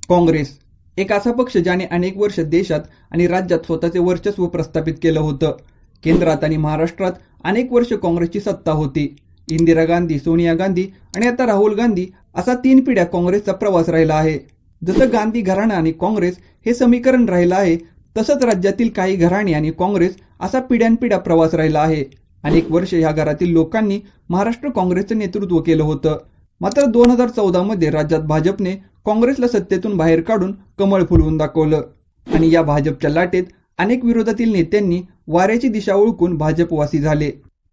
काँग्रेस एक असा पक्ष ज्याने अनेक वर्ष देशात आणि राज्यात स्वतःचे वर्चस्व प्रस्थापित केलं होतं. केंद्रात आणि महाराष्ट्रात अनेक वर्ष काँग्रेसची सत्ता होती. इंदिरा गांधी, सोनिया गांधी आणि आता राहुल गांधी असा 3 पिढ्या काँग्रेसचा प्रवास राहिला आहे. जसं गांधी घराणं आणि काँग्रेस हे समीकरण राहिलं आहे, तसंच राज्यातील काही घराणे आणि काँग्रेस असा पिढ्यानपिढ्या प्रवास राहिला आहे. अनेक वर्ष ह्या घरातील लोकांनी महाराष्ट्र काँग्रेसचं नेतृत्व केलं होतं. मात्र 2014 मध्ये राज्यात भाजपने काँग्रेसला सत्तेतून बाहेर काढून कमळ फुलवून दाखवलं आणि या भाजपच्या लाटेत अनेक विरोधातील नेत्यांनी वाऱ्याची दिशा ओळखून भाजपवासी झाले.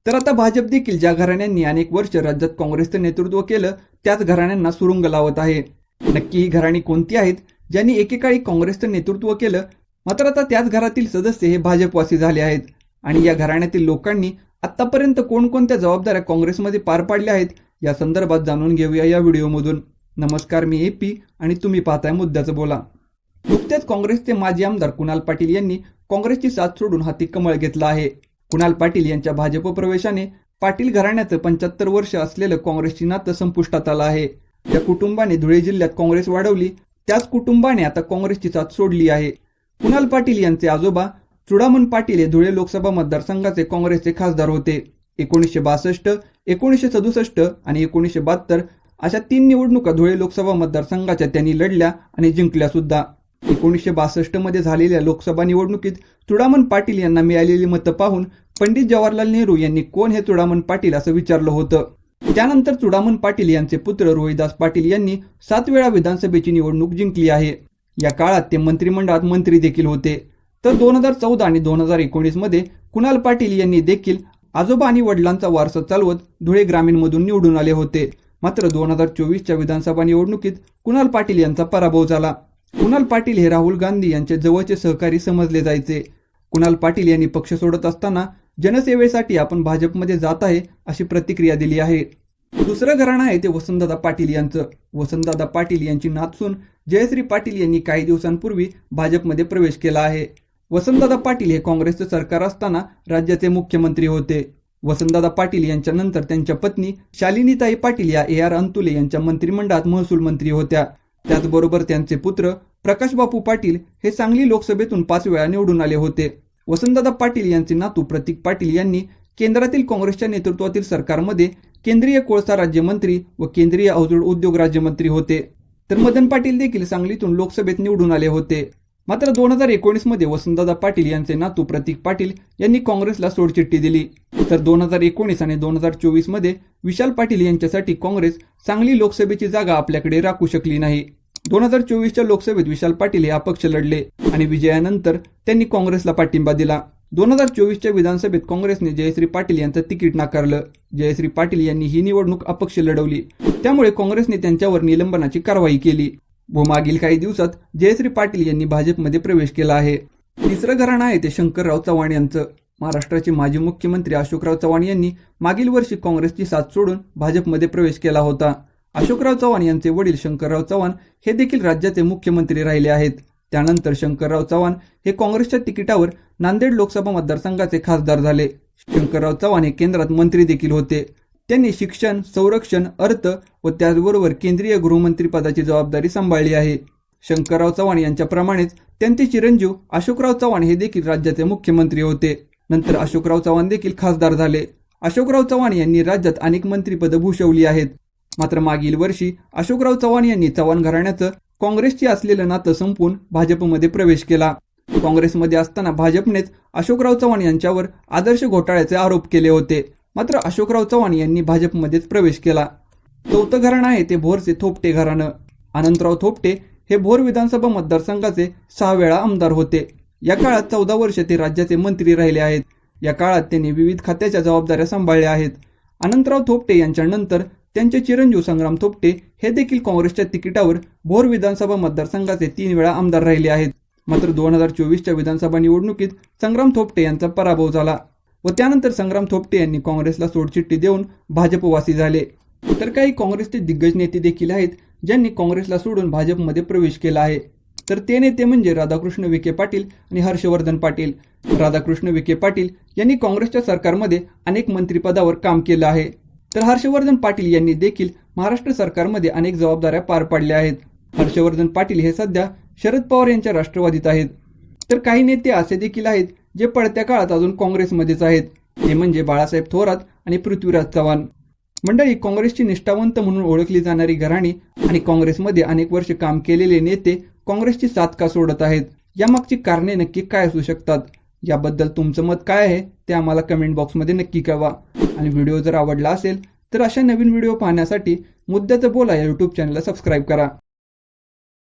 तर आता भाजप देखील ज्या घराण्यांनी अनेक वर्ष राज्यात काँग्रेसचं नेतृत्व केलं त्याच घराण्यांना सुरुंग लावत आहे. नक्की ही घराणी कोणती आहेत ज्यांनी एकेकाळी काँग्रेसचं नेतृत्व केलं, मात्र आता त्याच घरातील सदस्य हे भाजपवासी झाले आहेत आणि या घराण्यातील लोकांनी आतापर्यंत कोणकोणत्या जबाबदाऱ्या काँग्रेसमध्ये पार पाडल्या आहेत या संदर्भात जाणून घेऊया या व्हिडिओमधून. नमस्कार, मी AP आणि तुम्ही पाहताय मुद्द्याचं बोला. नुकतेच काँग्रेसचे माजी आमदार कुणाल पाटील यांनी काँग्रेसची साथ सोडून हाती कमळ घेतला आहे. कुणाल पाटील यांच्या भाजप प्रवेशाने पाटील घराण्याचं 75 वर्ष असलेलं काँग्रेसची नातं संपुष्टात आलं आहे. ज्या कुटुंबाने धुळे जिल्ह्यात काँग्रेस वाढवली त्याच कुटुंबाने आता काँग्रेसची साथ सोडली आहे. कुणाल पाटील यांचे आजोबा चुडामण पाटील हे धुळे लोकसभा मतदारसंघाचे काँग्रेसचे खासदार होते. 1962, 1967 आणि 1972 अशा 3 निवडणुका धुळे लोकसभा मतदारसंघाच्या त्यांनी लढल्या आणि जिंकल्या सुद्धा. 1962 मध्ये झालेल्या लोकसभा निवडणुकीत चुडामण पाटील यांना मिळालेली मतं पाहून पंडित जवाहरलाल नेहरू यांनी कोण हे चुडामण पाटील असं विचारलं होतं. त्यानंतर चुडामण पाटील यांचे पुत्र रोहिदास पाटील यांनी 7 वेळा विधानसभेची निवडणूक जिंकली आहे. या काळात ते मंत्रिमंडळात मंत्री देखील होते. तर 2014 आणि 2019 मध्ये कुणाल पाटील यांनी देखील आजोबा आणि वडिलांचा वारसा चालवत धुळे ग्रामीणमधून निवडून आले होते. मात्र 2024च्या विधानसभा निवडणुकीत कुणाल पाटील यांचा पराभव झाला. कुणाल पाटील हे राहुल गांधी यांचे जवळचे सहकारी समजले जायचे. कुणाल पाटील यांनी पक्ष सोडत असताना जनसेवेसाठी आपण भाजपमध्ये जात आहे अशी प्रतिक्रिया दिली आहे. दुसरं घराणं आहे ते वसंतदादा पाटील यांचं. वसंतदादा पाटील यांची नातसून जयश्री पाटील यांनी काही दिवसांपूर्वी भाजपमध्ये प्रवेश केला आहे. वसंतदादा पाटील हे काँग्रेसचं सरकार असताना राज्याचे मुख्यमंत्री होते. वसंतदादा पाटील यांच्या नंतर त्यांच्या पत्नी शालिनीताई पाटील या AR अंतुले यांच्या मंत्रिमंडळात महसूल मंत्री होत्या. त्याचबरोबर त्यांचे पुत्र प्रकाश बापू पाटील हे सांगली लोकसभेतून 5 वेळा निवडून आले होते. वसंतदादा पाटील यांचे नातू प्रतीक पाटील यांनी केंद्रातील काँग्रेसच्या नेतृत्वातील सरकारमध्ये केंद्रीय कोळसा राज्यमंत्री व केंद्रीय अवजड उद्योग राज्यमंत्री होते. तर मदन पाटील देखील सांगलीतून लोकसभेत निवडून आले होते. मात्र 2019 मध्ये वसंतदादा पाटील यांचे नातू प्रतीक पाटील यांनी काँग्रेसला सोडचिठ्ठी दिली. तर 2019 आणि 2024 मध्ये विशाल पाटील यांच्यासाठी काँग्रेस सांगली लोकसभेची जागा आपल्याकडे राखू शकली नाही. 2024च्या लोकसभेत विशाल पाटील हे अपक्ष लढले आणि विजयानंतर त्यांनी काँग्रेसला पाठिंबा दिला. 2024च्या विधानसभेत काँग्रेसने जयश्री पाटील यांचं तिकीट नाकारलं. जयश्री पाटील यांनी ही निवडणूक अपक्ष लढवली, त्यामुळे काँग्रेसने त्यांच्यावर निलंबनाची कारवाई केली व मागील काही दिवसात जयश्री पाटील यांनी भाजपमध्ये प्रवेश केला आहे. तिसरं घराणं आहे ते शंकरराव चव्हाण यांचं. महाराष्ट्राचे माजी मुख्यमंत्री अशोकराव चव्हाण यांनी मागील वर्षी काँग्रेसची साथ सोडून भाजपमध्ये प्रवेश केला होता. अशोकराव चव्हाण यांचे वडील शंकरराव चव्हाण हे देखील राज्याचे मुख्यमंत्री राहिले आहेत. त्यानंतर शंकरराव चव्हाण हे काँग्रेसच्या तिकिटावर नांदेड लोकसभा मतदारसंघाचे खासदार झाले. शंकरराव चव्हाण हे केंद्रात मंत्री देखील होते. त्यांनी शिक्षण, संरक्षण, अर्थ व त्याचबरोबर केंद्रीय गृहमंत्री पदाची जबाबदारी सांभाळली आहे. शंकरराव चव्हाण यांच्याप्रमाणेच त्यांचे चिरंजीव अशोकराव चव्हाण हे देखील राज्याचे मुख्यमंत्री होते. नंतर अशोकराव चव्हाण देखील खासदार झाले. अशोकराव चव्हाण यांनी राज्यात अनेक मंत्रिपदं भूषवली आहेत. मात्र मागील वर्षी अशोकराव चव्हाण यांनी चव्हाण घराण्याचं काँग्रेसशी असलेलं नातं संपवून भाजपमध्ये प्रवेश केला. काँग्रेसमध्ये असताना भाजपनेच अशोकराव चव्हाण यांच्यावर आदर्श घोटाळ्याचे आरोप केले होते. मात्र अशोकराव चव्हाण यांनी भाजपमध्येच प्रवेश केला. चौथं घराणं आहे ते भोरचे थोपटे घराणं. अनंतराव थोपटे हे भोर विधानसभा मतदारसंघाचे 6 वेळा आमदार होते. या काळात 14 वर्ष ते राज्याचे मंत्री राहिले आहेत. या काळात त्यांनी विविध खात्याच्या जबाबदाऱ्या सांभाळल्या आहेत. अनंतराव थोपटे यांच्यानंतर त्यांचे चिरंजीव संग्राम थोपटे हे देखील काँग्रेसच्या तिकिटावर भोर विधानसभा मतदारसंघाचे 3 वेळा आमदार राहिले आहेत. मात्र 2024च्या विधानसभा निवडणुकीत संग्राम थोपटे यांचा पराभव झाला व त्यानंतर संग्राम थोपटे यांनी काँग्रेसला सोडचिठ्ठी देऊन भाजपवासी झाले. तर काही काँग्रेसचे दिग्गज नेते देखील आहेत ज्यांनी काँग्रेसला सोडून भाजपमध्ये प्रवेश केला आहे. तर ते नेते म्हणजे राधाकृष्ण विखे पाटील आणि हर्षवर्धन पाटील. राधाकृष्ण विखे पाटील यांनी काँग्रेसच्या सरकारमध्ये अनेक मंत्रिपदावर काम केलं आहे. तर हर्षवर्धन पाटील यांनी देखील महाराष्ट्र सरकारमध्ये अनेक जबाबदाऱ्या पार पाडल्या आहेत. हर्षवर्धन पाटील हे सध्या शरद पवार यांच्या राष्ट्रवादीत आहेत. तर काही नेते असे देखील आहेत जे पडत्या काळात अजून काँग्रेसमध्येच आहेत. ते म्हणजे बाळासाहेब थोरात आणि पृथ्वीराज चव्हाण. मंडळी, काँग्रेसची निष्ठावंत म्हणून ओळखली जाणारी घराणी आणि काँग्रेसमध्ये अनेक वर्ष काम केलेले नेते काँग्रेसची साथ का सोडत आहेत? यामागची कारणे नक्की काय असू शकतात? याबद्दल तुमचं मत काय आहे ते आम्हाला कमेंट बॉक्समध्ये नक्की कळवा. आणि व्हिडिओ जर आवडला असेल तर अशा नवीन व्हिडिओ पाहण्यासाठी मुद्द्याचं बोला या यूट्यूब चॅनलला सबस्क्राईब करा.